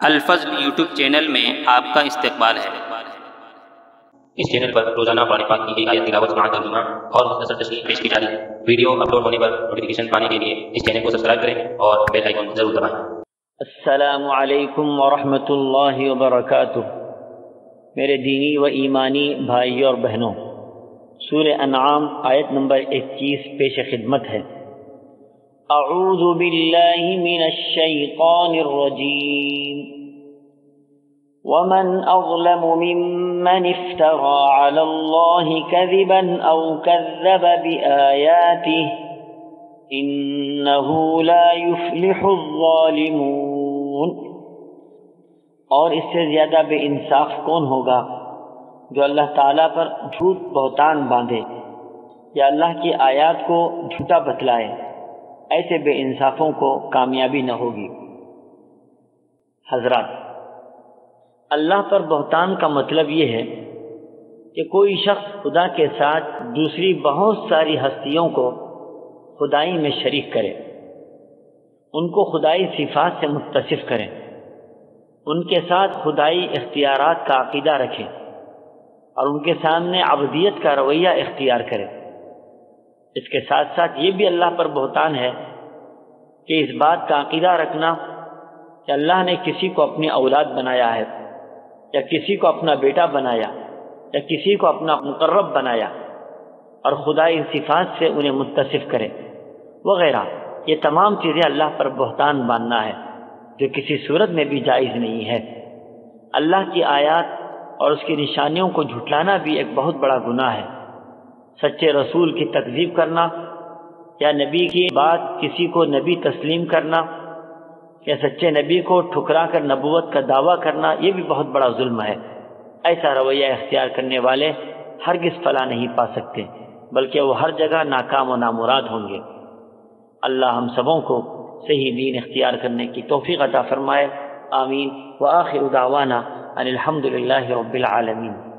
الفضل YouTube channel میں آپ کا استقبال ہے۔ اس چینل پر روزانہ قرآن پاک کی ایک آیت تلاوت سماعت ترجمہ اور مختصر تشریح پیش کی جا رہی ہے۔ ویڈیو اپلوڈ ہونے پر نوٹیفیکیشن پانے کے لیے اس چینل کو سبسکرائب کریں اور بیل آئیکن ضرور دبائیں۔ السلام علیکم ورحمۃ اللہ وبرکاتہ۔ میرے دینی و ایمانی بھائیوں اور بہنوں، سورہ انعام آیت نمبر 21 پیش خدمت ہے۔ اعوذ باللہ من الشیطان الرجیم۔ ومن اظلم ممن افترى على الله كذبا او كذب بآياته انه لا يفلح الظالمون۔ اور اس سے زیادہ بے انصاف کون ہوگا جو اللہ تعالیٰ پر جھوٹ بہتان باندھے یا اللہ کی آیات کو جھوٹا بتلائے؟ ایسے بے انصافوں کو کامیابی نہ ہوگی۔ حضرات، اللہ پر بہتان کا مطلب یہ ہے کہ کوئی شخص خدا کے ساتھ دوسری بہت ساری ہستیوں کو خدائی میں شریک کرے، ان کو خدائی صفات سے متصف کرے، ان کے ساتھ خدائی اختیارات کا عقیدہ رکھے اور ان کے سامنے عبودیت کا رویہ اختیار کرے۔ اس کے ساتھ ساتھ یہ بھی اللہ پر بہتان ہے کہ اس بات کا عقیدہ رکھنا کہ اللہ نے کسی کو اپنی اولاد بنایا ہے یا کسی کو اپنا بیٹا بنایا یا کسی کو اپنا مقرب بنایا اور خدائی صفات سے انہیں متصف کرے وغیرہ۔ یہ تمام چیزیں اللہ پر بہتان باندھنا ہے، جو کسی صورت میں بھی جائز نہیں ہے۔ اللہ کی آیات اور اس کی نشانیوں کو جھٹلانا بھی ایک بہت بڑا گناہ ہے۔ سچے رسول کی تکذیب کرنا یا نبی کی بات کسی کو نبی تسلیم کرنا یا سچے نبی کو ٹھکرا کر نبوت کا دعویٰ کرنا، یہ بھی بہت بڑا ظلم ہے۔ ایسا رویہ اختیار کرنے والے ہرگز فلاح نہیں پا سکتے، بلکہ وہ ہر جگہ ناکام و نامراد ہوں گے۔ اللہ ہم سبوں کو صحیح دین اختیار کرنے کی توفیق عطا فرمائے۔ آمین۔ وآخر دعوانا ان الحمد للہ رب العالمین۔